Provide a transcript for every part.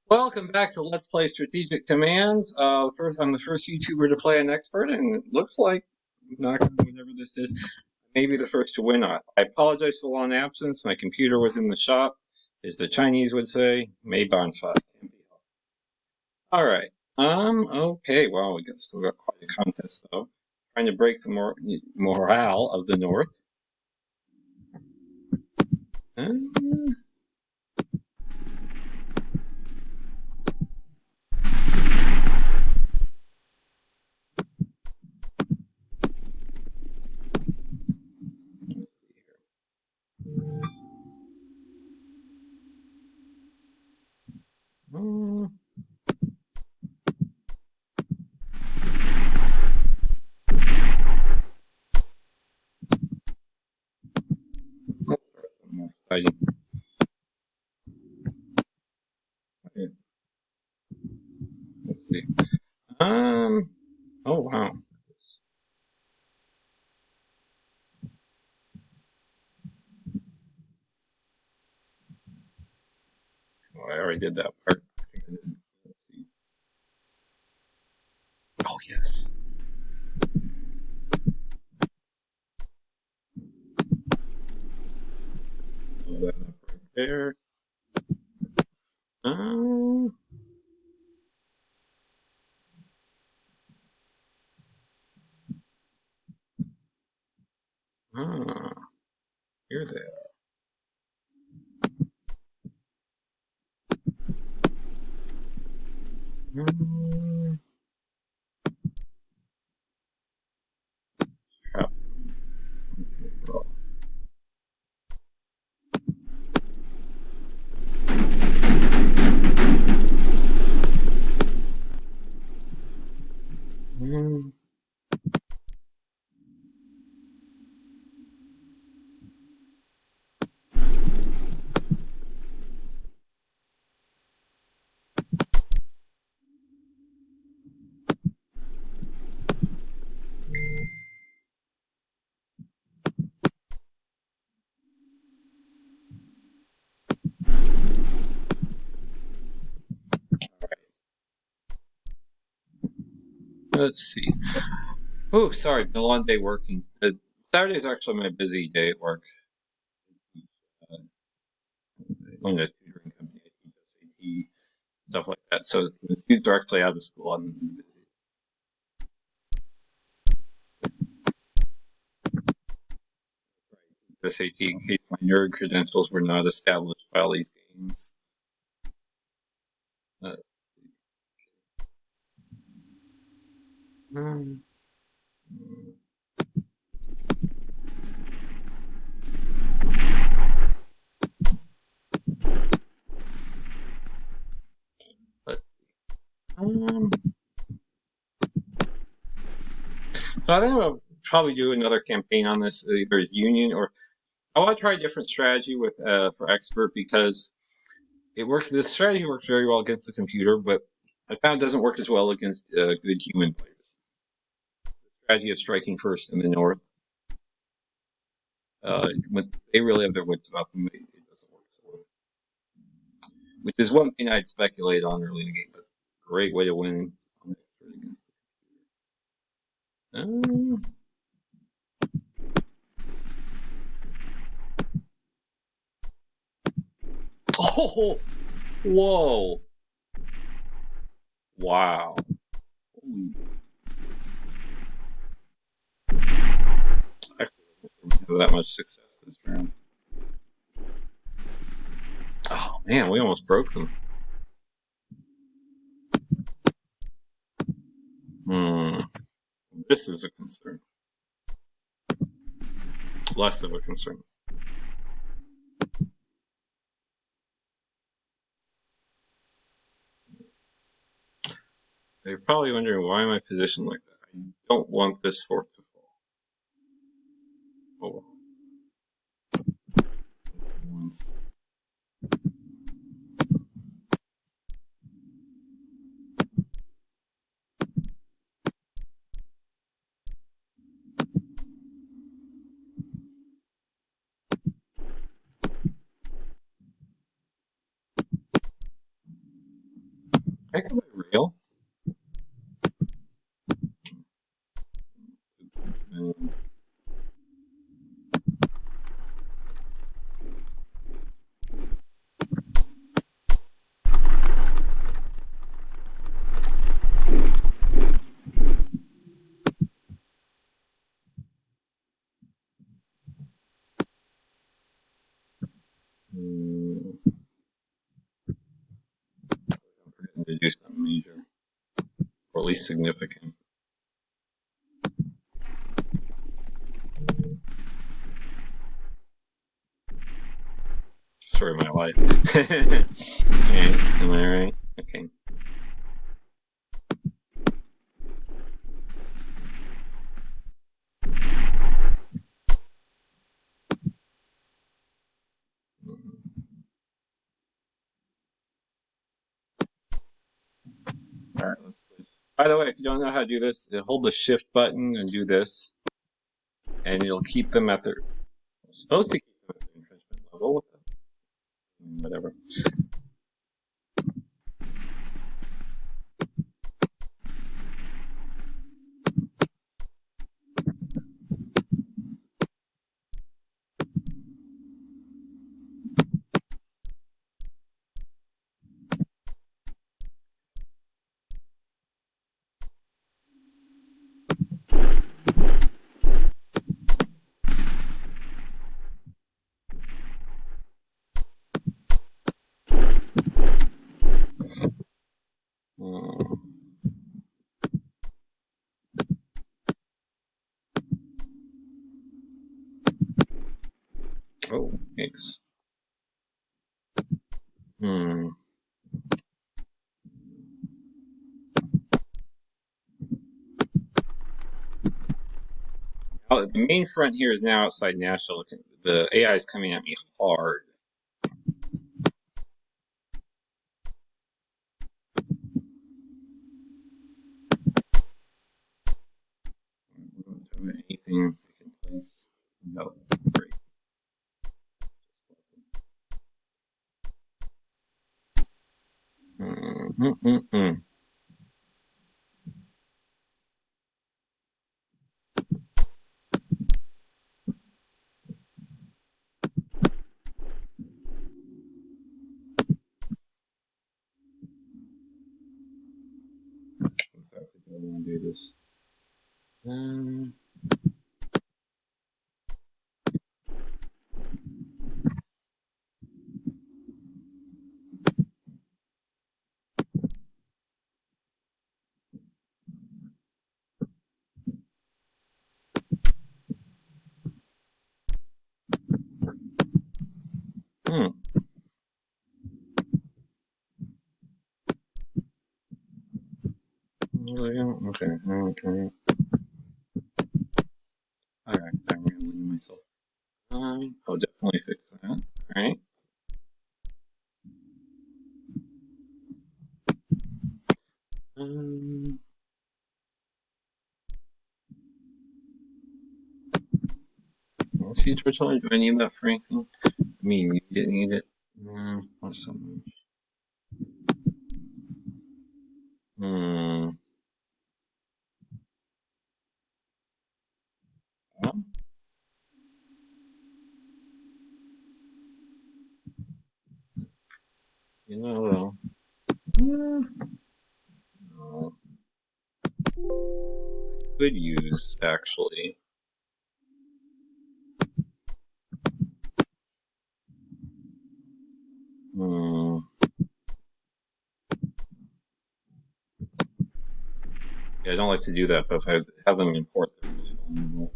Welcome back to Let's Play Strategic Commands. I'm the first YouTuber to play an expert, and it looks like, not whatever this is, maybe the first to win. I apologize for the long absence. My computer was in the shop, as the Chinese would say. May bonfire. All right. Okay. Wow, we still got quite a contest though. Trying to break the morale of the North. More exciting. Let's see. Oh wow. Well, I already did that part. Let's see. Oh yes. Pull that up right there. Um, Here they are. Let's see. Oh, sorry, been a long day working. Saturday is actually my busy day at work. I own a tutoring company. I teach SAT, stuff like that. So the students are actually out of school. I'm busy. SAT in case my nerd credentials were not established by all these games. Let's see. Let's see. So I think I'll probably do another campaign on this, either as Union or I want to try a different strategy with for expert because it works. This strategy works very well against the computer, but I found it doesn't work as well against good human players. The strategy of striking first in the north, when they really have their wits about them, it doesn't work so well. Which is one thing I'd speculate on early in the game, but it's a great way to win on expert against the computer. Oh, whoa. Wow. Actually, I didn't have that much success this round. Oh, man, we almost broke them. This is a concern. Less of a concern. They're probably wondering why am I positioned like that. I don't want this fort to fall. Oh. Once. I can rail. I'm forgetting to do something major, or at least significant. Story of my life. Okay, am I right? Okay. All right, let's switch. By the way, if you don't know how to do this, hold the shift button and do this, and it'll keep them at their supposed to keep them at the infringement level. Whatever. Um, oh, thanks. Hmm. Oh, the main front here is now outside Nashville. The AI is coming at me hard. Anything I can place? No. Great. Mm-mm-mm-mm. Exactly how I want to do this. Um, hmm. Okay. Okay. All right. I'm rambling myself. I'll definitely fix that. All right. Um, see, Twitch, do I need that for anything? I mean, you didn't need it. What's something? Hmm. Well, you know, no, could use actually. Hmm. Yeah, I don't like to do that, but if I have them import, they're really vulnerable.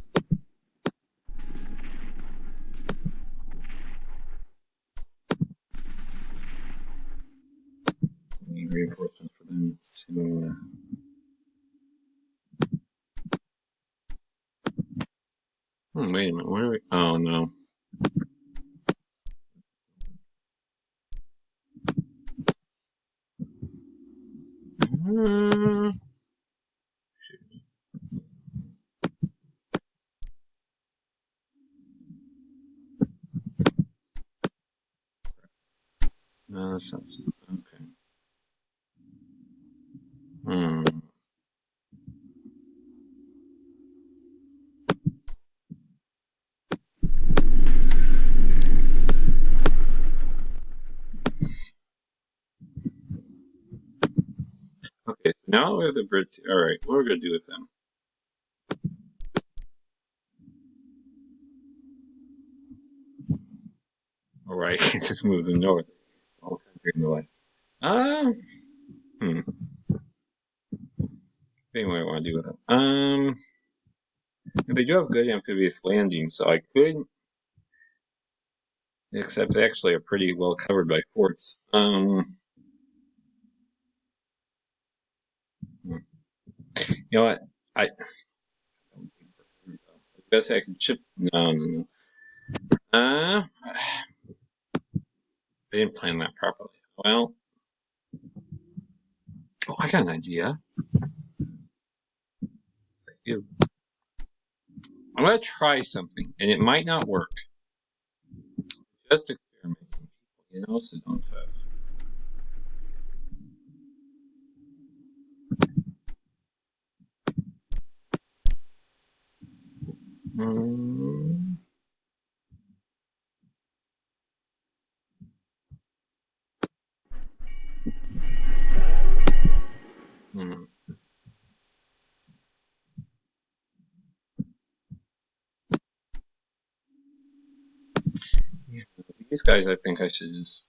I need reinforcements for them soon. Wait a minute. Where are we? Oh no. Hmm. No, that's not okay. Okay, so now we have the Brits. All right, what are we gonna do with them? All right, just move them north. All country in the way. Hmm. Anyway, I want to do with them. They do have good amphibious landing, so I could, except they actually are pretty well covered by forts. You know what? I guess I could chip. No. They didn't plan that properly. Well, oh, I got an idea. I'm gonna try something, and it might not work. Just experimenting, people, so don't touch. Mm. Mm. Yeah. These guys, I think I should just.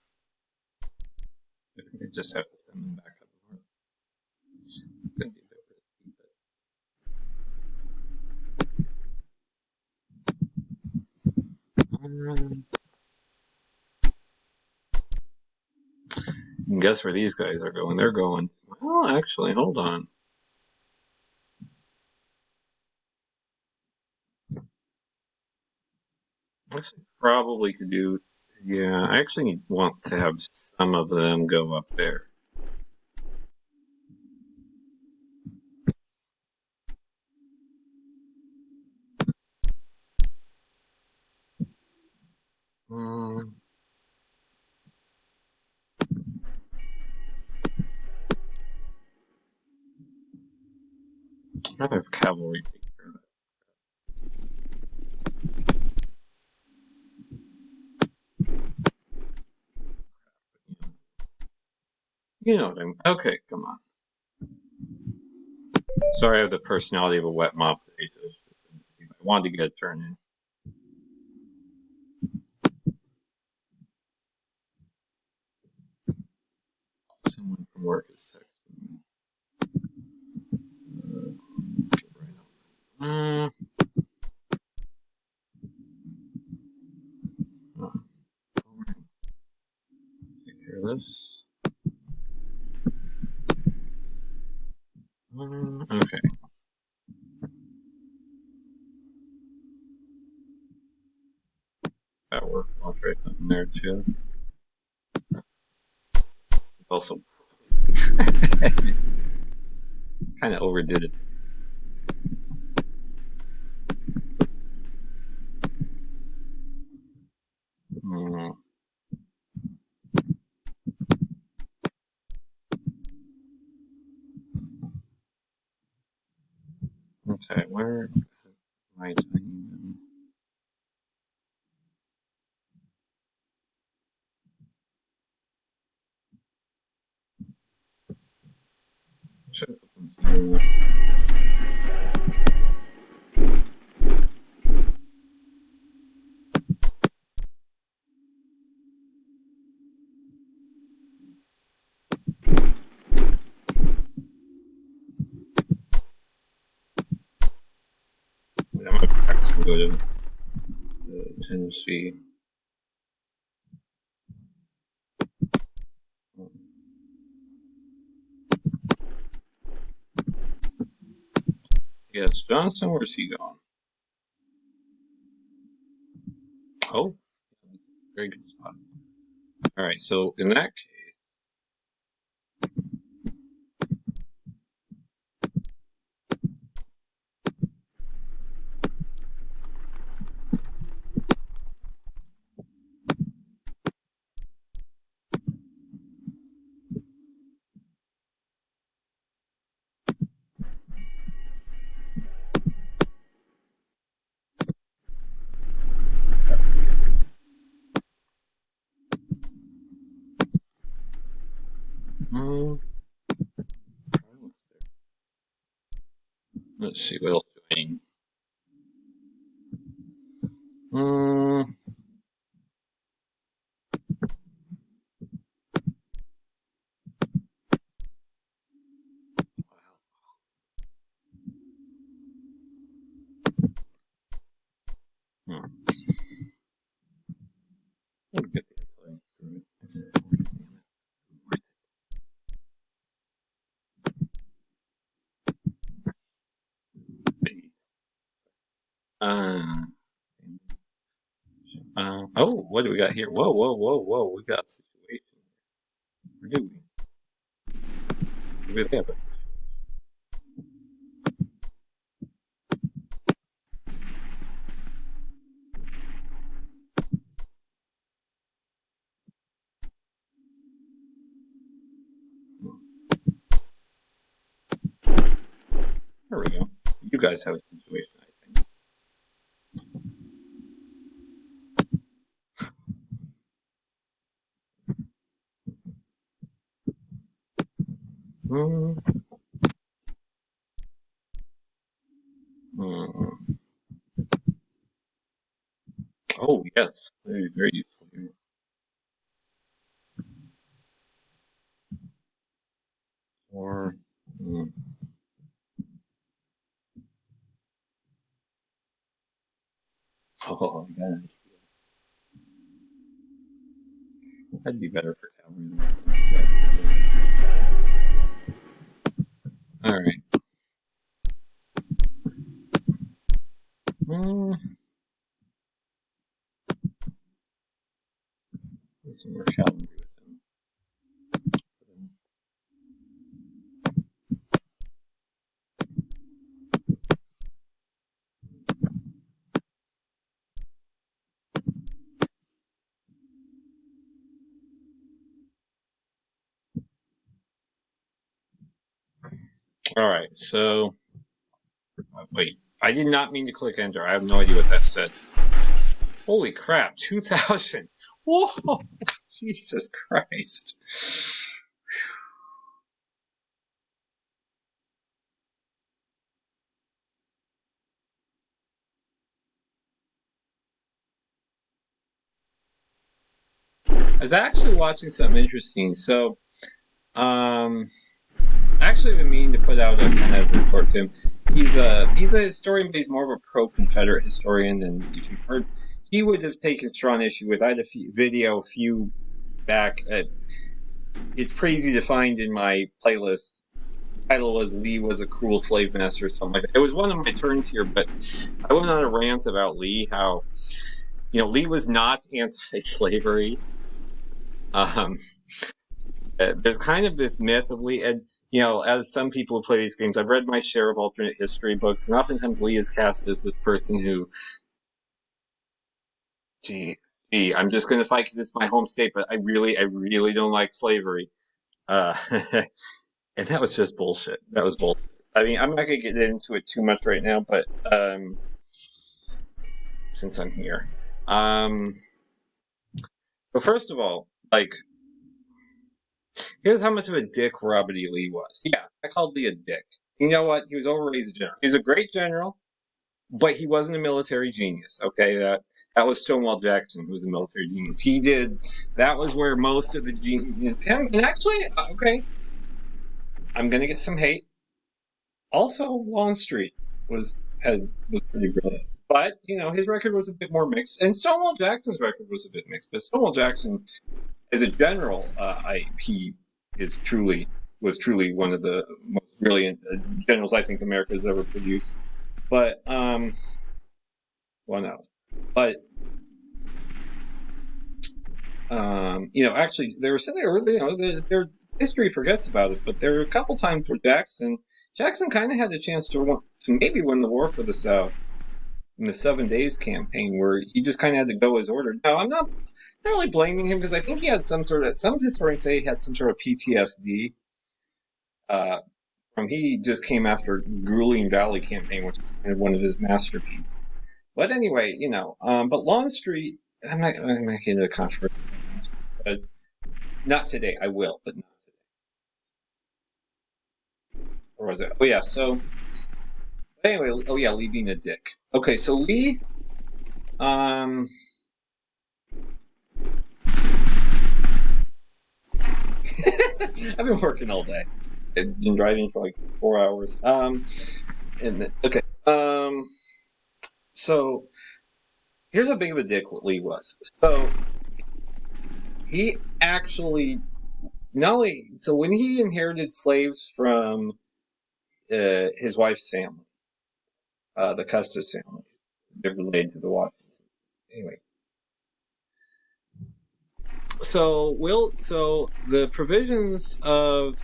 I think I just have to send them back up north. It's gonna be a bit risky, but. And guess where these guys are going? They're going. Well, actually, hold on. Actually, probably could do. Yeah, I actually want to have some of them go up there. Um, I'd rather have cavalry take care of that. You know what I mean? Okay, come on. Sorry, I have the personality of a wet mop. I wanted to get a turn in. Someone from work is texting me. Get right on. Take care of this. Okay. That worked. I'll try something there too. Also, kind of overdid it. Hmm. Okay, where am I tying them? Should have put them here. I'm gonna practice and go to Tennessee. Yes, Johnson, where's he going? Oh, very good spot. All right, so in that case, try Let's see what else do I need. Hmm. Oh, what do we got here? Whoa, whoa, whoa, whoa! We got a situation. Where do we? Do we have a situation? There we go. You guys have a situation, I think. Hmm. Hmm. Oh, yes. Very, very useful here. Or, oh, yeah. That'd be better for cavalry. All right. Some more cavalry with him. All right. So, wait. I did not mean to click enter. I have no idea what that said. Holy crap! 2,000. Whoa! Jesus Christ. I was actually watching something interesting. So, actually, I've been meaning to put out a kind of report to him. He's a historian, but he's more of a pro-Confederate historian. And if you've heard, he would have taken strong issue with. I had a video a few back. It's pretty easy to find in my playlist. The title was "Lee was a cruel slave master" or something like that. It was one of my turns here, but I went on a rant about Lee. How Lee was not anti-slavery. Um, there's kind of this myth of Lee, and as some people who play these games, I've read my share of alternate history books, and oftentimes Lee is cast as this person who, gee, I'm just going to fight because it's my home state, but I really don't like slavery. Uh, and that was just bullshit. That was bullshit. I mean, I'm not going to get into it too much right now, but since I'm here, so first of all, here's how much of a dick Robert E. Lee was. Yeah, I called Lee a dick. You know what? He was overrated as a general. He was a great general, but he wasn't a military genius. Okay, that was Stonewall Jackson, who was a military genius. That was where most of the genius. And actually, okay, I'm gonna get some hate. Also, Longstreet was pretty brilliant, but his record was a bit more mixed, and Stonewall Jackson's record was a bit mixed. But Stonewall Jackson, as a general, he was truly one of the most brilliant generals I think America's ever produced. But one of, but actually, there were something early. Their history forgets about it, but there were a couple times where Jackson kind of had a chance to maybe win the war for the South in the 7 Days campaign, where he just kind of had to go as ordered. No, I'm not really blaming him because I think he had some historians say he had some sort of PTSD. He just came after Grueling Valley campaign, which was kind of one of his masterpieces. But anyway, but Longstreet, I'm not getting into the controversy. But not today. I will, but not today. Or was it? Oh yeah. So Anyway, oh yeah, Lee being a dick. Okay, so Lee, I've been working all day. I've been driving for like 4 hours. Okay. So here's how big of a dick Lee was. So he actually so when he inherited slaves from his wife's family, the Custis family, they're related to the Washington. Anyway, so the provisions of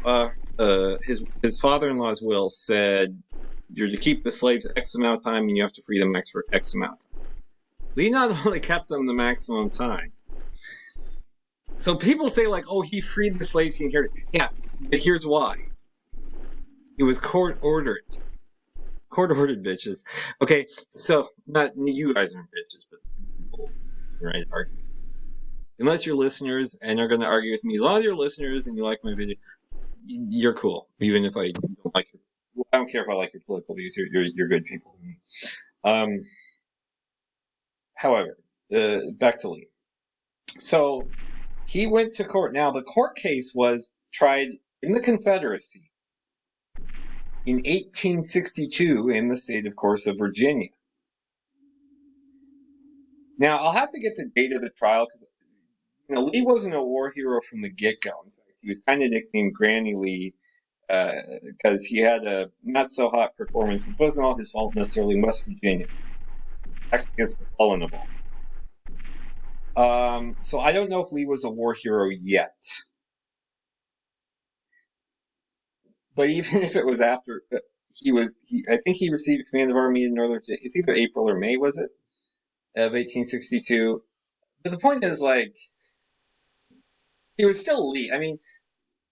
his father-in-law's will said you're to keep the slaves X amount of time and you have to free them for X amount. Lee not only kept them the maximum time. So people say like, oh, he freed the slaves he inherited. Yeah, but here's why. It was court ordered. It's court ordered, bitches. Okay, so not you guys aren't bitches, but people, right? Unless you're listeners and are going to argue with me, as long as you're listeners and you like my video, you're cool. Even if I don't like your, I don't care if I like your political views. You're good people. However, back to Lee. So he went to court. Now the court case was tried in the Confederacy in 1862 in the state, of course, of Virginia. Now I'll have to get the date of the trial because Lee wasn't a war hero from the get-go. In fact, he was kind of nicknamed Granny Lee because he had a not-so-hot performance, which wasn't all his fault necessarily, in West Virginia. Actually, against McClellan of all. So I don't know if Lee was a war hero yet. But even if it was after, I think he received command of army in northern, it's either April or May, was it? Of 1862. But the point is, like, he was still Lee. I mean,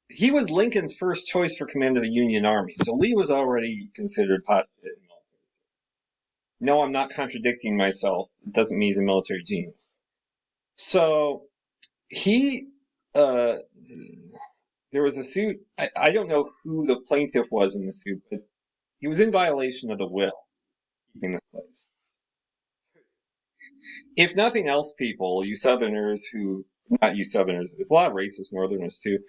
he was Lincoln's first choice for command of the Union Army, so Lee was already considered popular in military. No, I'm not contradicting myself. It doesn't mean he's a military genius. So he, there was a suit. I don't know who the plaintiff was in the suit, but he was in violation of the will, keeping the slaves. If nothing else, people, you Southerners not you Southerners, there's a lot of racist Northerners too,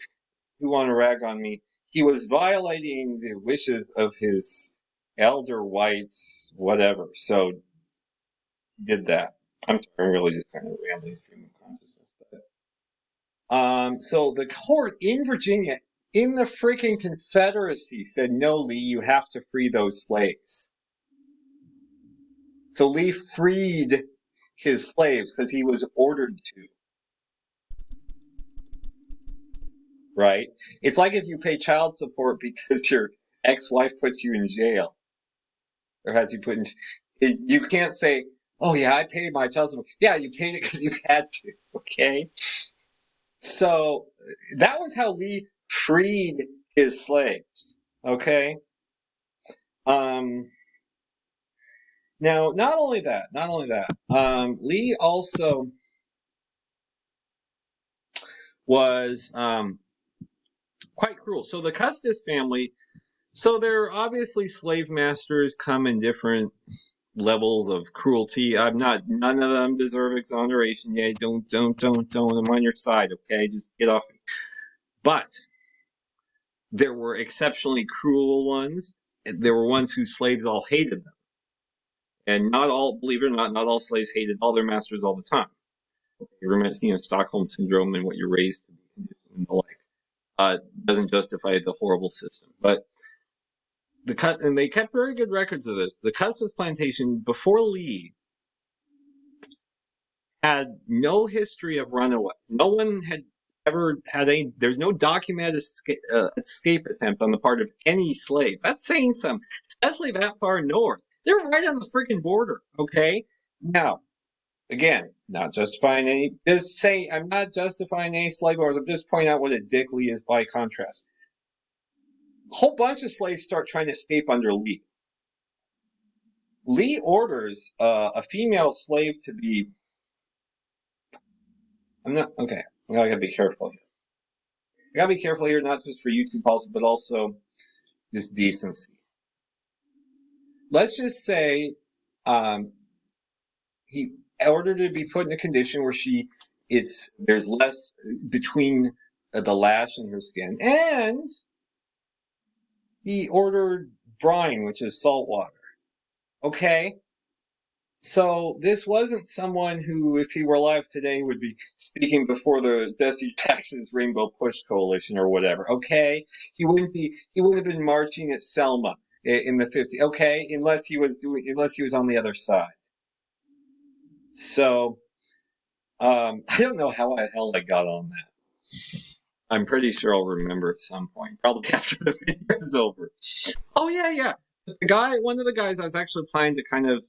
who want to rag on me. He was violating the wishes of his elder whites, whatever. So he did that. I'm sorry, I'm really just kind of rambling stream of consciousness. So the court in Virginia, in the freaking Confederacy, said, no, Lee, you have to free those slaves. So Lee freed his slaves because he was ordered to. Right? It's like if you pay child support because your ex-wife puts you in jail. Or has you put in... You can't say, oh yeah, I paid my child support. Yeah, you paid it because you had to. Okay? So, that was how Lee freed his slaves. Okay? Now, not only that, Lee also was quite cruel. So the Custis family, so they're obviously slave masters, come in different levels of cruelty. None of them deserve exoneration. Yeah, don't. I'm on your side, okay? Just get off me. But there were exceptionally cruel ones. There were ones whose slaves all hated them. And not all, believe it or not all slaves hated all their masters all the time. You remember, Stockholm syndrome and what you're raised to be and the like. Doesn't justify the horrible system. But and they kept very good records of this. The Custis plantation before Lee had no history of runaway. No one had ever had any. There's no documented escape attempt on the part of any slaves. That's saying something, especially that far north. They're right on the freaking border. Okay, now again, not justifying any. Just say I'm not justifying any slave owners. I'm just pointing out what a dick Lee is by contrast. A whole bunch of slaves start trying to escape under Lee. Lee orders a female slave to be. I'm not okay. I gotta be careful here. I gotta be careful here, not just for YouTube policy, but also just decency. let's just say um, he ordered her to be put in a condition where there's less between the lash and her skin, and he ordered brine, which is salt water. Okay, so this wasn't someone who, if he were alive today, would be speaking before the Jesse Jackson's Rainbow Push Coalition or whatever. Okay, he wouldn't be. He would have been marching at Selma in the '50s. Okay, unless he was on the other side. So I don't know how the hell I got on that. I'm pretty sure I'll remember at some point, probably after the video is over. Oh yeah, yeah. One of the guys I was actually planning to kind of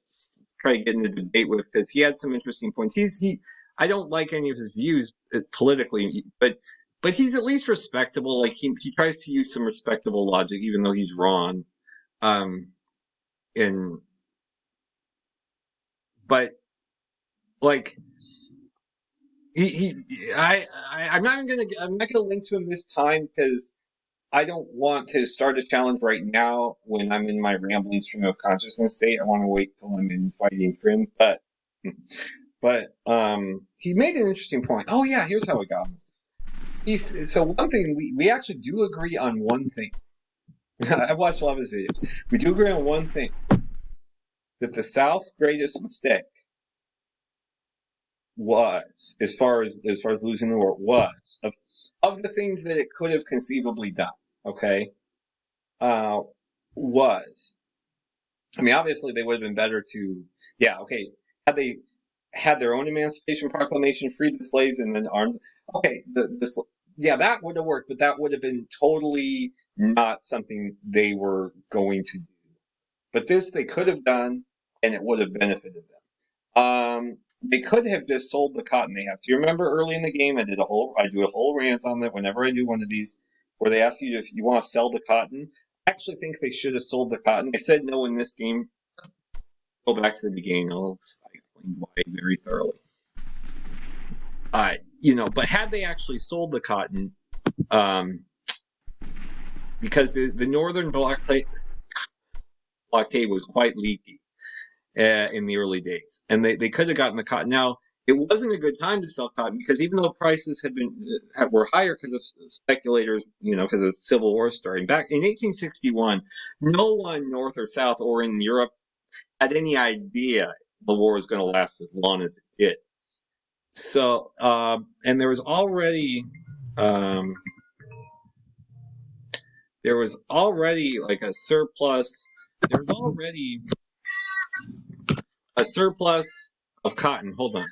try to get into debate with because he had some interesting points. I don't like any of his views politically, but he's at least respectable. Like he tries to use some respectable logic, even though he's wrong. Um, and but like he I'm not gonna link to him this time because I don't want to start a challenge right now when I'm in my rambling stream of consciousness state. I want to wait till I'm in fighting trim. But he made an interesting point. Oh yeah, here's how it got this. So one thing we actually do agree on one thing. I've watched a lot of his videos. We do agree on one thing: that the South's greatest mistake was, as far as losing the war, was of the things that it could have conceivably done. Okay, uh, was I mean, obviously they would have been better to, yeah, okay, had they had their own Emancipation Proclamation, freed the slaves, and then armed. Okay, yeah, that would have worked, but that would have been totally not something they were going to do. But this they could have done, and it would have benefited them. They could have just sold the cotton they have. Do you remember early in the game I do a whole rant on that whenever I do one of these where they ask you if you want to sell the cotton. I actually think they should have sold the cotton. I said no in this game. Go back to the beginning. I'll explain why very thoroughly. But had they actually sold the cotton, because the northern blockade was quite leaky in the early days, and they could have gotten the cotton. Now it wasn't a good time to sell cotton because even though prices were higher because of speculators, because of Civil War starting back in 1861, no one north or south or in Europe had any idea the war was going to last as long as it did. So, and there was already like a surplus. There was already a surplus of cotton. Hold on.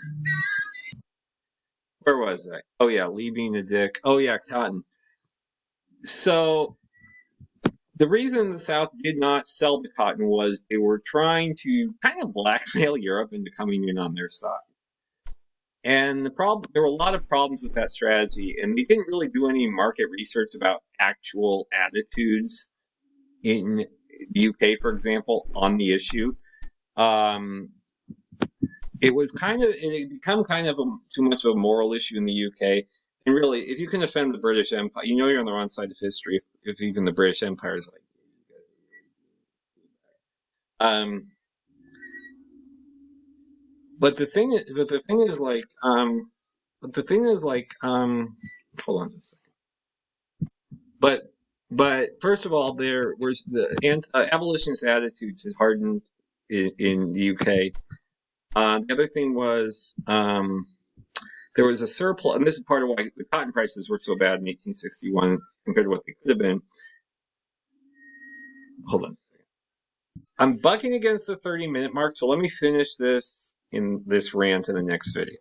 Where was I? Oh yeah, Lee being a dick. Oh yeah, cotton. So the reason the South did not sell the cotton was they were trying to kind of blackmail Europe into coming in on their side. And there were a lot of problems with that strategy, and they didn't really do any market research about actual attitudes in the UK, for example, on the issue. It had become kind of too much of a moral issue in the UK. And really, if you can offend the British Empire, you're on the wrong side of history. If even the British Empire is like, um, but the thing is, hold on just a second. But first of all, there was the abolitionist attitudes had hardened in the UK. The other thing was there was a surplus, and this is part of why the cotton prices were so bad in 1861 compared to what they could have been. Hold on. I'm bucking against the 30-minute mark, so let me finish this rant in the next video.